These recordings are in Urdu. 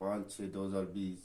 5/6/2020,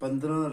15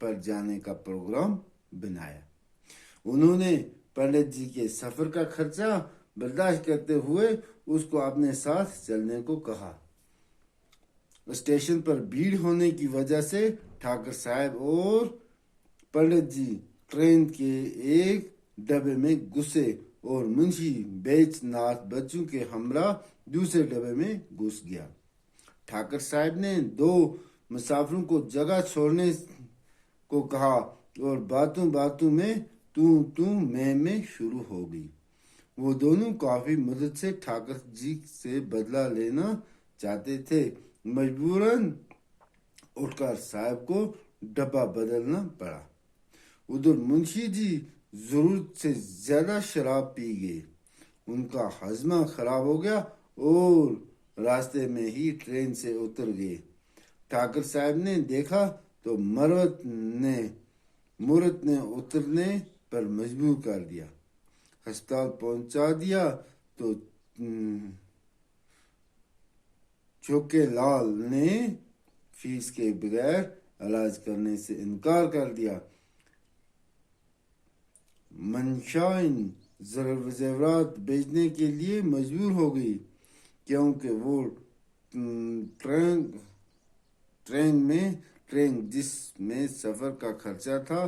پر جانے کا پروگرام بنایا۔ انہوں نے پنڈت جی کے سفر کا خرچہ برداشت کرتے ہوئے اس کو اپنے ساتھ چلنے کو کہا۔ اسٹیشن پر بھیڑ ہونے کی وجہ سے ٹھاکر صاحب اور پنڈت جی ٹرین کے ایک ڈبے میں گھسے اور منشی بیج ناتھ بچوں کے ہمراہ دوسرے ڈبے میں گھس گیا۔ ٹھاکر صاحب نے دو مسافروں کو جگہ چھوڑنے کو کہا اور باتوں باتوں میں تو میں شروع ہو گئی۔ وہ دونوں کافی مدت سے ٹھاکر جی سے بدلہ لینا چاہتے تھے۔ مجبوراً اٹھ کر صاحب کو ڈبہ بدلنا پڑا۔ ادھر منشی جی ضرورت سے زیادہ شراب پی گئے، ان کا ہاضمہ خراب ہو گیا اور راستے میں ہی ٹرین سے اتر گئے۔ ٹھاکر صاحب نے دیکھا تو مورت نے اترنے پر مجبور کر دیا، ہسپتال پہنچا دیا تو چوکے لال نے فیس کے بغیر علاج کرنے سے انکار کر دیا۔ منشائن زیورات بیچنے کے لیے مجبور ہو گئی کیونکہ وہ ٹرین جس میں سفر کا خرچہ تھا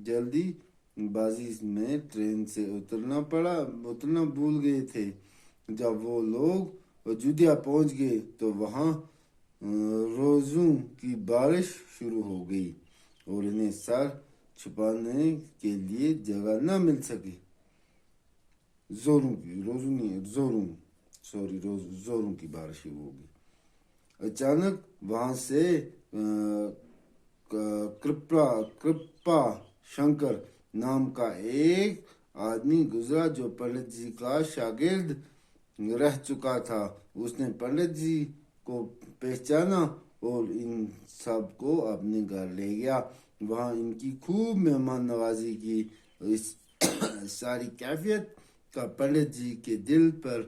جلدی بازی میں ٹرین سے اترنا بھول گئے تھے۔ جب وہ لوگ اجودھیا پہنچ گئے تو وہاں روزوں کی بارش شروع ہو گئی اور انہیں سر چھپانے کے لیے جگہ نہ مل سکی۔ زوروں کی بارش شروع ہو گئی۔ اچانک وہاں سے کرپا شنکر نام کا ایک آدمی گزرا جو پنڈت جی کا شاگرد رہ چکا تھا۔ اس نے پنڈت جی کو پہچانا اور ان سب کو اپنے گھر لے گیا۔ وہاں ان کی خوب مہمان نوازی کی۔ اس ساری کیفیت کا پنڈت جی کے دل پر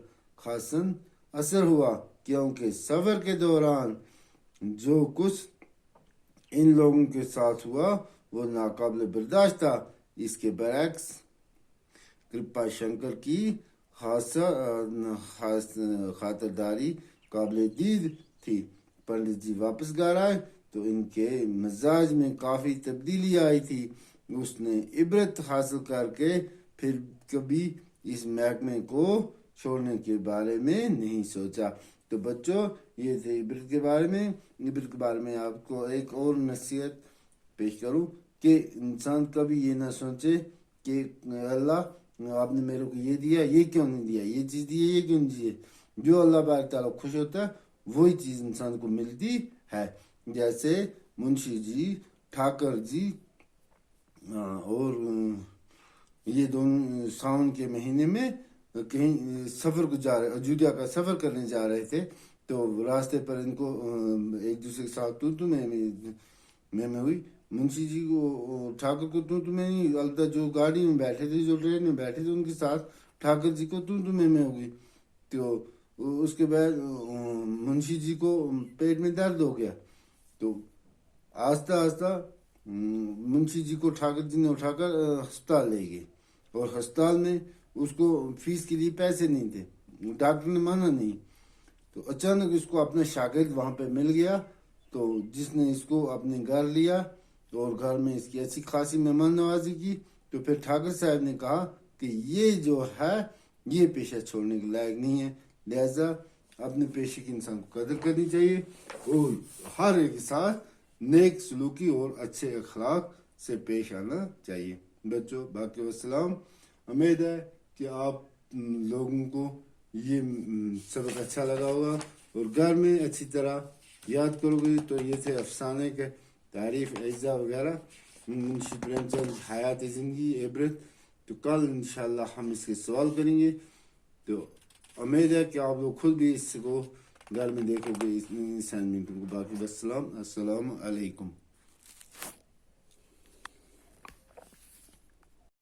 خاصاً اثر ہوا کیونکہ سفر کے دوران جو کچھ ان لوگوں کے ساتھ ہوا وہ ناقابل برداشت تھا۔ اس کے برعکس کرپا شنکر کی خاطرداری قابل دید تھی۔ پنڈت جی واپس گھر آئے تو ان کے مزاج میں کافی تبدیلی آئی تھی۔ اس نے عبرت حاصل کر کے پھر کبھی اس محکمے کو چھوڑنے کے بارے میں نہیں سوچا۔ تو بچوں، یہ تھے عبرت کے بارے میں۔ عبرت کے بارے میں آپ کو ایک اور نصیحت پیش کروں کہ انسان کبھی یہ نہ سوچے کہ اللہ آپ نے میرے کو یہ دیا، یہ کیوں نہیں دیا، یہ چیز دی، یہ کیوں نہیں دی۔ جو اللہ بارک تعالیٰ خوش ہوتا ہے وہی چیز انسان کو ملتی ہے۔ جیسے منشی جی، ٹھاکر جی اور یہ دونوں ساون کے مہینے میں کہیں سفر کو جا رہے، اجودھیا کا سفر کرنے جا رہے تھے تو راستے پر ان کو ایک دوسرے کے ساتھ تو میں ہوئی۔ منشی جی کو ٹھاکر کو تو میں نہیں، البتہ جو گاڑی میں بیٹھے تھے، جو ٹرین میں بیٹھے تھے ان کے ساتھ ٹھاکر جی کو تو میں ہوگی۔ تو اس کے بعد منشی جی کو پیٹ میں درد ہو گیا تو آہستہ آہستہ منشی جی کو ٹھاکر جی نے اٹھا کر ہسپتال لے گئے اور ہسپتال میں اس کو فیس کے لیے پیسے نہیں تھے، ڈاکٹر نے مانا نہیں۔ تو اچانک اس کو اپنا شاگرد وہاں پہ مل گیا تو جس نے اس کو اپنے گھر لیا اور گھر میں اس کی اچھی خاصی مہمان نوازی کی۔ تو پھر ٹھاکر صاحب نے کہا کہ یہ جو ہے یہ پیشہ چھوڑنے کے لائق نہیں ہے، لہذا اپنے پیشے کی انسان کو قدر کرنی چاہیے اور ہر ایک کے ساتھ نیک سلوکی اور اچھے اخلاق سے پیش آنا چاہیے۔ بچوں، باقی والسلام۔ امید ہے کہ آپ لوگوں کو یہ سبق اچھا لگا ہوگا اور گھر میں اچھی طرح یاد کرو گے۔ تو یہ تھے افسانے کے تعریف، اجزا وغیرہ، منشی پریم چند حیات زندگی، عبرت۔ تو کل انشاءاللہ ہم اس کے سوال کریں گے۔ تو امید ہے کہ آپ لوگ خود بھی اس کو گھر میں دیکھو گے اس اسائنمنٹ کو۔ باقی السلام علیکم۔